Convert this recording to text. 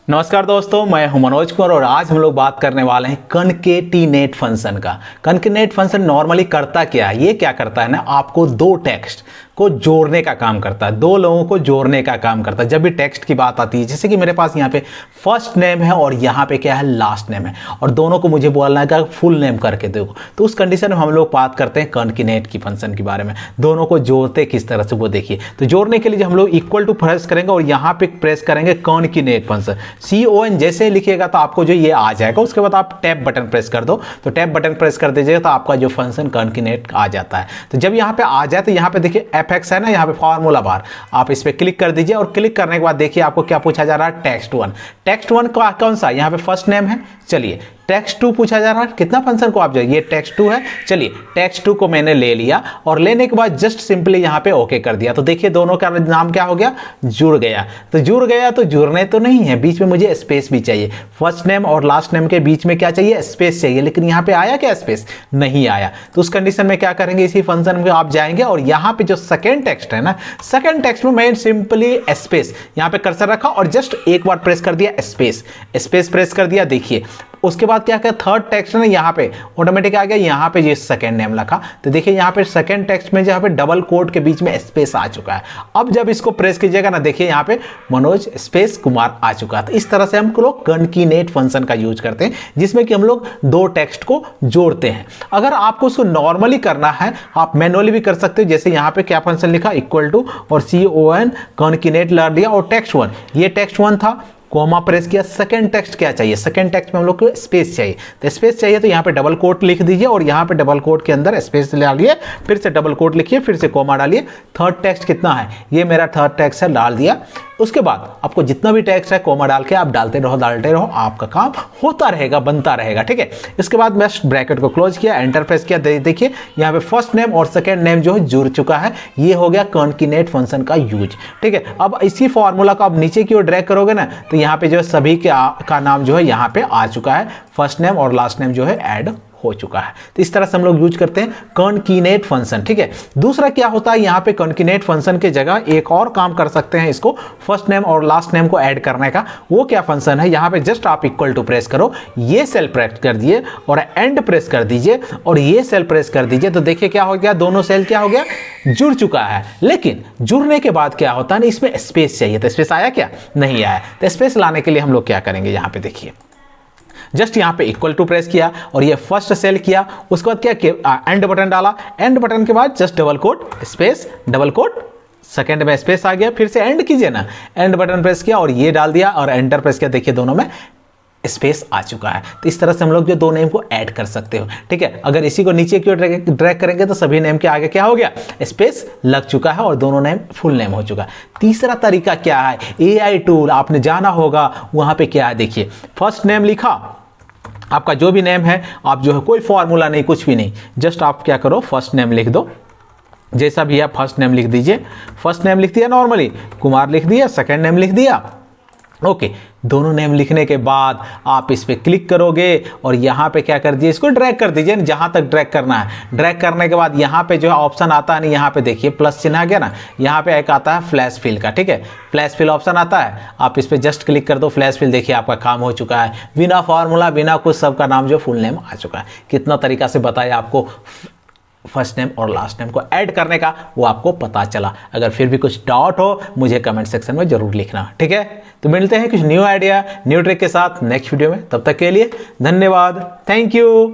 नमस्कार दोस्तों, मैं हूं मनोज कुमार और आज हम लोग बात करने वाले हैं कॉनकेटिनेट फंक्शन का। कॉनकेटिनेट फंक्शन नॉर्मली करता क्या है? ये क्या करता है ना, आपको दो टेक्स्ट को जोड़ने का काम करता है, दो लोगों को जोड़ने का काम करता है। जब भी टेक्स्ट की बात आती है, जैसे कि मेरे पास यहाँ पे फर्स्ट नेम है और यहाँ पे क्या है, लास्ट नेम है, और दोनों को मुझे बोलना है कि फुल नेम करके दो, तो उस कंडीशन में हम लोग बात करते हैं कॉनकेटिनेट की फंक्शन के बारे में। दोनों को जोड़ते किस तरह से वो देखिए। तो जोड़ने के लिए हम लोग इक्वल टू प्रेस करेंगे और यहाँ पे प्रेस करेंगे कॉनकेटिनेट फंक्शन, CON जैसे लिखिएगा तो आपको जो ये आ जाएगा। उसके बाद आप टैब बटन प्रेस कर दो, तो टैब बटन प्रेस कर दीजिएगा तो आपका जो फंक्शन कॉनकेटिनेट आ जाता है। तो जब यहाँ पे आ जाए तो यहाँ पे देखिए FX है ना, यहाँ पे फॉर्मूला बार, आप इस पे क्लिक कर दीजिए और क्लिक करने के बाद देखिए आपको क्या पूछा जा रहा है, टेक्स्ट वन। टेक्स्ट वन का कौन सा, यहाँ पे फर्स्ट नेम है। चलिए टेक्स्ट टू पूछा जा रहा है, कितना फंक्शन को आप जाइए, ये टेक्स्ट टू है। चलिए टेक्स्ट टू को मैंने ले लिया और लेने के बाद जस्ट सिंपली यहाँ पे ओके कर दिया, तो देखिए दोनों का नाम क्या हो गया, जुड़ गया। तो जुड़ गया, तो जुड़ने तो नहीं है, बीच में मुझे स्पेस भी चाहिए। फर्स्ट नेम और लास्ट नेम के बीच में क्या चाहिए, स्पेस चाहिए, लेकिन यहाँ पे आया क्या, स्पेस नहीं आया। तो उस कंडीशन में क्या करेंगे, इसी फंक्शन में आप जाएंगे और यहाँ पे जो सेकेंड टेक्स्ट है ना, सेकेंड टेक्स्ट में मैं सिंपली स्पेस यहाँ पे कर्सर रखा और जस्ट एक बार प्रेस कर दिया, स्पेस स्पेस प्रेस कर दिया। देखिए उसके बाद क्या किया, थर्ड टेक्स्ट ने यहाँ पे ऑटोमेटिक आ गया, यहाँ पे ये सेकंड नेम लिखा। तो देखिए यहाँ पे सेकंड टेक्स्ट में जहाँ पे डबल कोट के बीच में स्पेस आ चुका है। अब जब इसको प्रेस कीजिएगा ना, देखिए यहाँ पे मनोज स्पेस कुमार आ चुका है। तो इस तरह से हम लोग कॉनकेटिनेट फंक्शन का यूज करते हैं, जिसमें कि हम लोग दो टेक्स्ट को जोड़ते हैं। अगर आपको उसको नॉर्मली करना है, आप मैनुअली भी कर सकते हो। जैसे यहाँ पे क्या फंक्शन लिखा, इक्वल टू और CON कॉनकेटिनेट ला दिया और टेक्स्ट वन, ये टेक्स्ट वन था, कोमा प्रेस किया। सेकंड टेक्स्ट क्या चाहिए, सेकंड टेक्स्ट में हम लोग को स्पेस चाहिए। तो स्पेस चाहिए तो यहाँ पे डबल कोट लिख दीजिए और यहाँ पे डबल कोट के अंदर स्पेस डालिए, फिर से डबल कोट लिखिए, फिर से कोमा डालिए। थर्ड टेक्स्ट कितना है, ये मेरा थर्ड टेक्स्ट है, डाल दिया। उसके बाद आपको जितना भी टेक्स्ट है कोमा डाल के आप डालते रहो, आपका काम होता रहेगा, बनता रहेगा, ठीक है। इसके बाद मैं ब्रैकेट को क्लोज किया, एंटर प्रेस किया। देखिए यहाँ पे फर्स्ट नेम और सेकंड नेम जो है जुड़ चुका है। ये हो गया कॉनकेटिनेट फंक्शन का यूज, ठीक है। अब इसी फॉर्मूला को आप नीचे की ओर ड्रैग करोगे ना, तो यहाँ पे जो है सभी का नाम जो है यहाँ पे आ चुका है, फर्स्ट नेम और लास्ट नेम जो है ऐड हो चुका है। तो इस तरह से हम लोग यूज करते हैं कॉनकेटिनेट फंक्शन, ठीक है। दूसरा क्या होता है, यहाँ पे कॉनकेटिनेट फंक्शन के जगह एक और काम कर सकते हैं, इसको फर्स्ट नेम और लास्ट नेम को ऐड करने का। वो क्या फंक्शन है, यहाँ पे जस्ट आप इक्वल टू प्रेस करो, ये सेल प्रेस कर दिए और एंड प्रेस कर दीजिए और ये सेल प्रेस कर दीजिए। तो देखिए क्या हो गया, दोनों सेल क्या हो गया, जुड़ चुका है। लेकिन जुड़ने के बाद क्या होता है ना, इसमें स्पेस चाहिए। तो स्पेस आया क्या, नहीं आया। तो स्पेस लाने के लिए हम लोग क्या करेंगे, यहाँ पे देखिए जस्ट यहाँ पे इक्वल टू प्रेस किया और ये फर्स्ट सेल किया। उसके बाद क्या, एंड बटन डाला, एंड बटन के बाद just double quote space double quote, second में स्पेस आ गया, फिर से एंड कीजिए ना, एंड बटन प्रेस किया और ये डाल दिया और एंटर प्रेस किया। देखिए दोनों में स्पेस आ चुका है। तो इस तरह से हम लोग जो दो नेम को ऐड कर सकते हो, ठीक है। अगर इसी को नीचे की ओर ड्रैग करेंगे तो सभी नेम के आगे क्या हो गया, स्पेस लग चुका है और दोनों नेम फुल नेम हो चुका है। तीसरा तरीका क्या है, AI टूल आपने जाना होगा, वहां पे क्या है देखिए, फर्स्ट नेम लिखा, आपका जो भी नेम है, आप जो है कोई फॉर्मूला नहीं, कुछ भी नहीं, जस्ट आप क्या करो, फर्स्ट नेम लिख दो, जैसा भी है फर्स्ट नेम लिख दीजिए। फर्स्ट नेम लिख दिया नॉर्मली, कुमार लिख दिया, सेकंड नेम लिख दिया, ओके। दोनों नेम लिखने के बाद आप इस पे क्लिक करोगे और यहाँ पे क्या कर दीजिए, इसको ड्रैग कर दीजिए जहाँ तक ड्रैग करना है। ड्रैग करने के बाद यहाँ पे जो है ऑप्शन आता है ना, यहाँ पे देखिए प्लस चिन्ह आ गया ना, यहाँ पे एक आता है फ्लैश फिल का, ठीक है। फ्लैश फिल ऑप्शन आता है, आप इस पे जस्ट क्लिक कर दो, फ्लैश फिल, देखिए आपका काम हो चुका है। बिना फॉर्मूला बिना कुछ, सबका नाम जो फुल नेम आ चुका है। कितना तरीका से बताया आपको फर्स्ट नेम और लास्ट नेम को ऐड करने का, वो आपको पता चला। अगर फिर भी कुछ डाउट हो मुझे कमेंट सेक्शन में जरूर लिखना, ठीक है। तो मिलते हैं कुछ न्यू आइडिया न्यू ट्रिक के साथ नेक्स्ट वीडियो में, तब तक के लिए धन्यवाद, थैंक यू।